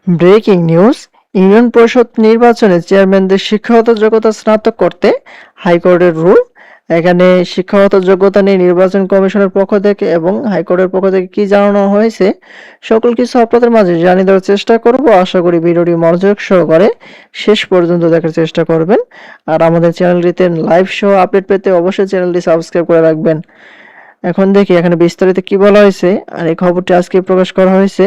Breaking news, union পরিষদ নির্বাচনে চেয়ারম্যানদের শিক্ষাগত যোগ্যতা স্নাতক করতে হাইকোর্টের রুল। এখানে শিক্ষাগত যোগ্যতা নিয়ে নির্বাচন কমিশনের পক্ষ থেকে এবং হাইকোর্টের পক্ষ থেকে কি জানানো হয়েছে সকল কিছু আপনাদের মাঝে জানিয়ে দেওয়ার চেষ্টা করব। আশা করি ভিডিওটি মনোযোগ সহকারে শেষ পর্যন্ত দেখার চেষ্টা করবেন। আর আমাদের চ্যানেলটিতে লাইভ শো আপডেট পেতে অবশ্যই চ্যানেলটি সাবস্ক্রাইব করে রাখবেন। এখন দেখি এখানে বিস্তারিত কি বলা হয়েছে। আর এই খবরটি আজকে প্রকাশ করা হয়েছে।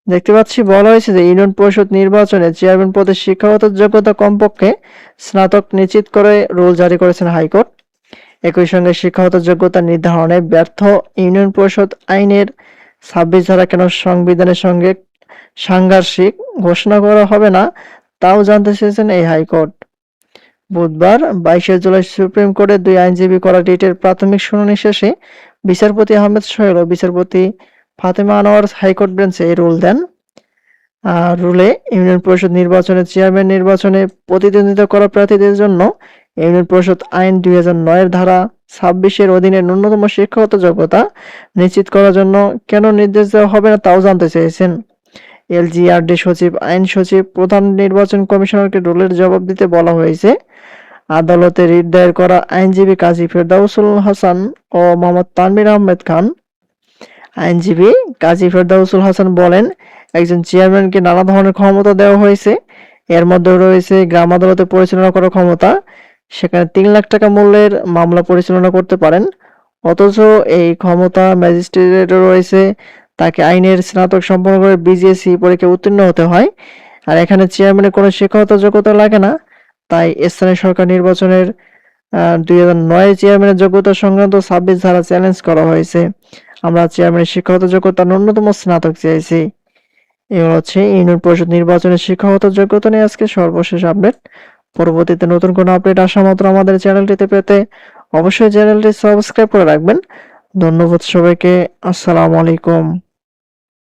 দেখতে পাচ্ছি বলা হয়েছে যে ইউনিয়ন পরিষদ নির্বাচনে চেয়ারম্যান পদে শিক্ষাগত যোগ্যতা কমপক্ষে স্নাতক নিশ্চিত করে রুল জারি করেছেন হাইকোর্ট। একই সঙ্গে শিক্ষাগত যোগ্যতা নির্ধারণে ব্যর্থ ইউনিয়ন পরিষদ আইনের 26 ধারা কেন সংবিধানের সঙ্গে সাংঘর্ষিক ঘোষণা করা হবে না তাও জানতে চেয়েছেন এই হাইকোর্ট। বুধবার 22শে জুলাই সুপ্রিম কোর্টের দুই আইনজীবী করা রিটের প্রাথমিক শুনানি শেষে বিচারপতি আহমেদ সোহেল ও বিচারপতি ফাতেমা আনোয়ার হাইকোর্ট বেঞ্চে এই রুল দেন। রুলে ইউনিয়ন পরিষদ নির্বাচনে চেয়ারম্যান নির্বাচনে প্রতিদ্বন্দ্বিতা করা প্রার্থীদের জন্য ইউনিয়ন পরিষদ আইন 2009 ধারা 26 অধীনে ন্যূনতম শিক্ষাগত যোগ্যতা নিশ্চিত করার জন্য কেন নির্দেশ দেওয়া হবে না তাও জানতে চেয়েছেন। এলজিআরডি সচিব আইন সচিব প্রধান নির্বাচন কমিশনারকে রুলের জবাব দিতে বলা হয়েছে। আদালতে রিট দায়ের করা আইনজীবী কাজী ফেরদাউসুল হাসান ও মোহাম্মদ তানভীর আহমেদ খান। আইনজীবী কাজী ফেরদাউসুল হাসান বলেন, একজন চেয়ারম্যানকে নানা ধরনের ক্ষমতা দেওয়া হয়েছে। এর মধ্যে রয়েছে গ্রাম আদালতে পরিচালনা করার ক্ষমতা, সেখানে 3 লাখ টাকা মূল্যের মামলা পরিচালনা করতে পারেন। অথচ এই ক্ষমতা ম্যাজিস্ট্রেটের রয়েছে, তাকে আইনের স্নাতক সম্পন্ন করে বিজিএসই পরীক্ষায় উত্তীর্ণ হতে হয়। আর এখানে চেয়ারম্যানের কোনো শিক্ষাগত যোগ্যতা লাগে না। তাই স্থানীয় সরকার নির্বাচনের 2009 চেয়ারম্যানের যোগ্যতা সংক্রান্ত 26 ধারা চ্যালেঞ্জ করা হয়েছে। আমরা চেয়ারম্যানের শিক্ষাগত যোগ্যতা ন্যূনতম স্নাতক চেয়েছি। এই হচ্ছে ইউনিয়ন পরিষদ নির্বাচনের শিক্ষাগত যোগ্যতা নিয়ে আজকে সর্বশেষ আপডেট। পরবর্তীতে নতুন কোনো আপডেট আসা মাত্র আমাদের চ্যানেলটিতে পেতে অবশ্যই চ্যানেলটি সাবস্ক্রাইব করে রাখবেন। ধন্যবাদ সবাইকে। আসসালামু আলাইকুম।